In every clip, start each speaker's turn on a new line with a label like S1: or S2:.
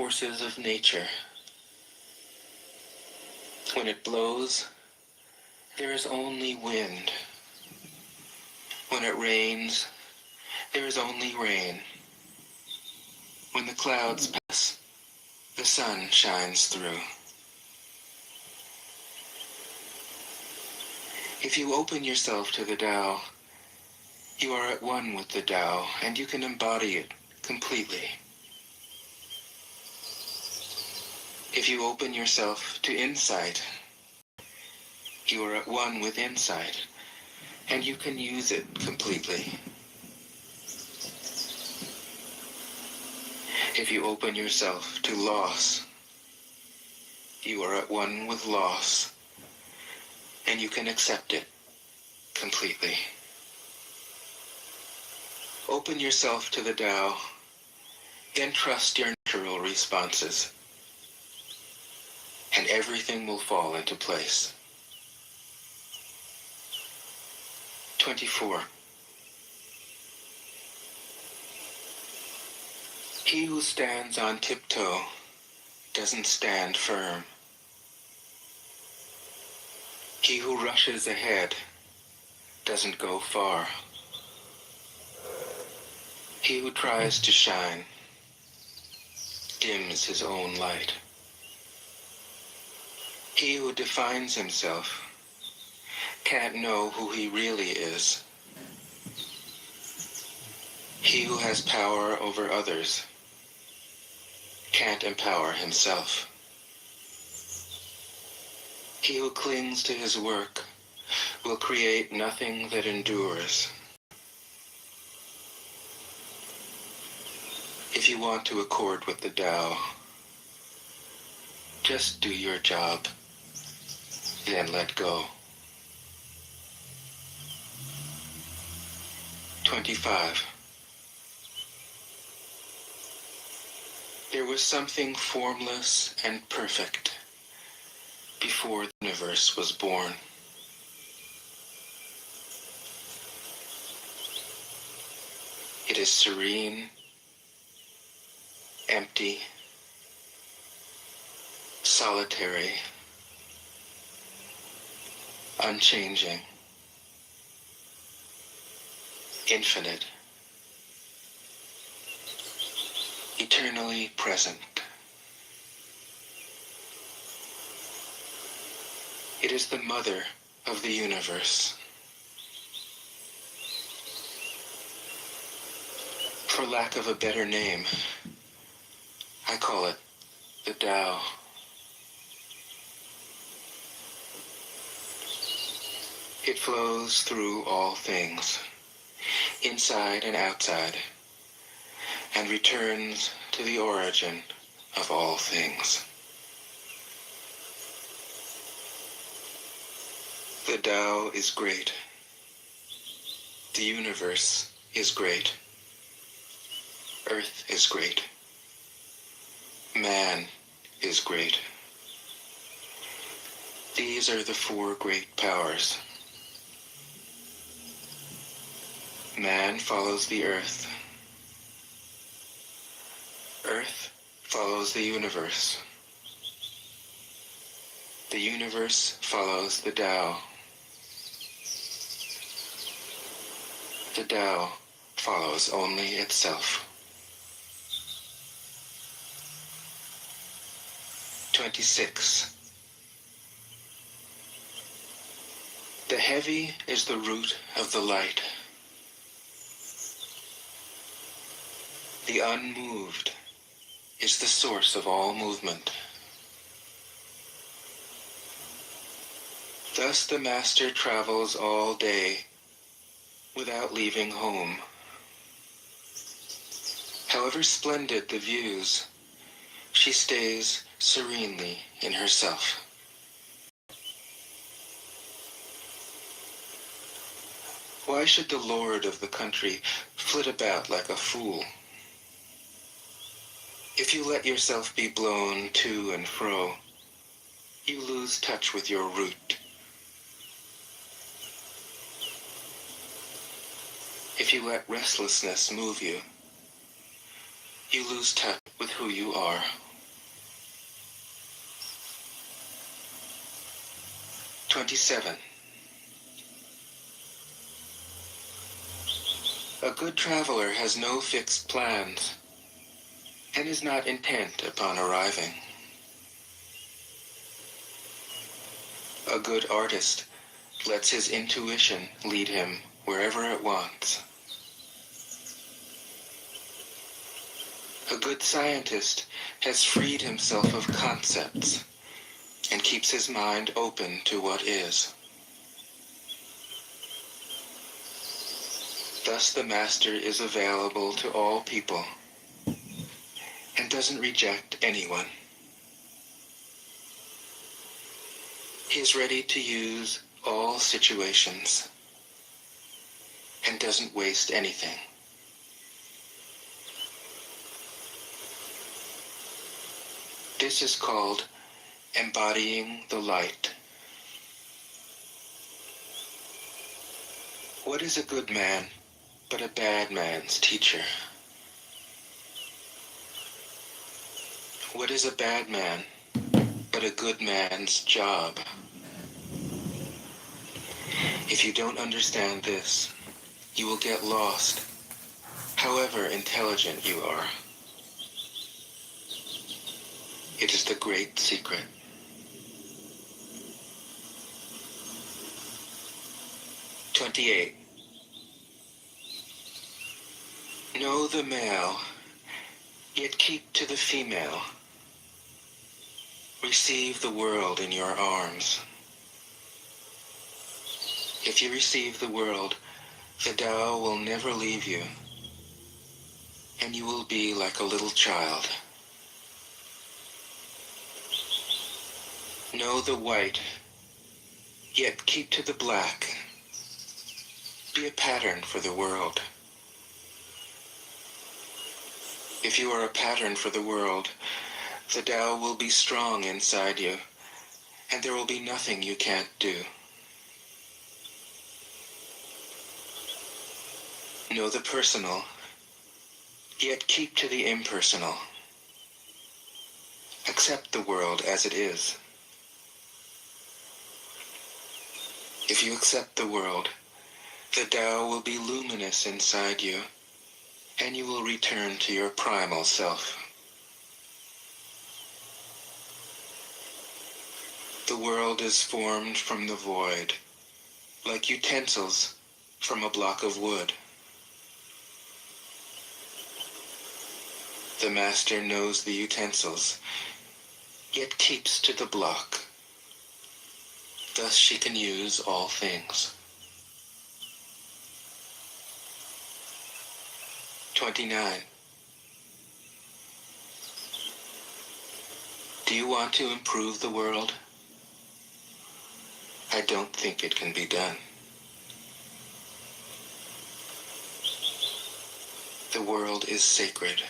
S1: forces of nature. When it blows, there is only wind. When it rains, there is only rain. When the clouds pass, the sun shines through. If you open yourself to the Tao, you are at one with the Tao, and you can embody it completely. If you open yourself to insight, you are at one with insight, and you can use it completely. If you open yourself to loss, you are at one with loss, and you can accept it completely. Open yourself to the Tao, then trust your natural responses, and everything will fall into place. 24. He who stands on tiptoe doesn't stand firm. He who rushes ahead doesn't go far. He who tries to shine dims his own light. He who defines himself can't know who he really is. He who has power over others can't empower himself. He who clings to his work will create nothing that endures. If you want to accord with the Tao, just do your job, then let go. 25. There was something formless and perfect before the universe was born. It is serene, empty, solitary, unchanging, infinite, eternally present. It is the mother of the universe. For lack of a better name, I call it the Tao. It flows through all things, inside and outside, and returns to the origin of all things. The Tao is great. The universe is great. Earth is great. Man is great. These are the four great powers. Man follows the earth. Earth follows the universe. The universe follows the Tao. The Tao follows only itself. 26. The heavy is the root of the light. The unmoved is the source of all movement. Thus the master travels all day without leaving home. However splendid the views, she stays serenely in herself. Why should the lord of the country flit about like a fool? If you let yourself be blown to and fro, you lose touch with your root. If you let restlessness move you, you lose touch with who you are. 27. A good traveler has no fixed plans and is not intent upon arriving. A good artist lets his intuition lead him wherever it wants. A good scientist has freed himself of concepts and keeps his mind open to what is. Thus the master is available to all people and doesn't reject anyone. He is ready to use all situations and doesn't waste anything. This is called embodying the light. What is a good man but a bad man's teacher? What is a bad man but a good man's job? If you don't understand this, you will get lost, however intelligent you are. It is the great secret. "28. Know the male, yet keep to the female. Receive the world in your arms. If you receive the world, the Tao will never leave you, and you will be like a little child. Know the white, yet keep to the black. Be a pattern for the world. If you are a pattern for the world, the Tao will be strong inside you, and there will be nothing you can't do. Know the personal, yet keep to the impersonal. Accept the world as it is. If you accept the world, the Tao will be luminous inside you, and you will return to your primal self. The world is formed from the void, like utensils from a block of wood. The master knows the utensils, yet keeps to the block. Thus she can use all things. 29. Do you want to improve the world? I don't think it can be done. The world is sacred.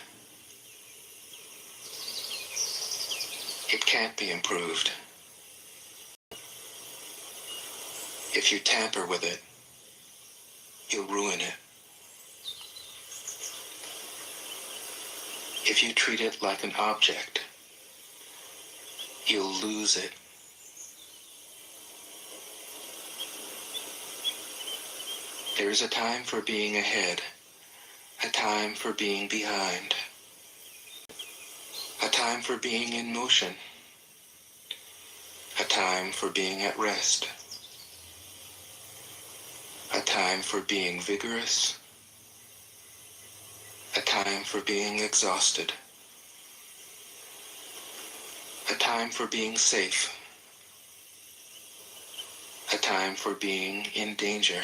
S1: It can't be improved. If you tamper with it, you'll ruin it. If you treat it like an object, you'll lose it. There is a time for being ahead, a time for being behind, a time for being in motion, a time for being at rest, a time for being vigorous, a time for being exhausted, a time for being safe, a time for being in danger.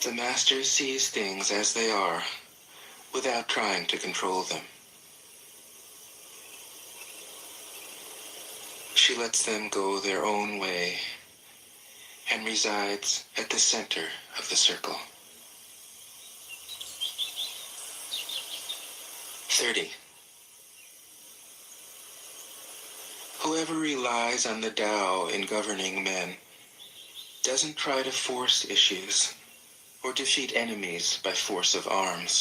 S1: The master sees things as they are, without trying to control them. She lets them go their own way and resides at the center of the circle. 30. Whoever relies on the Tao in governing men doesn't try to force issues or defeat enemies by force of arms.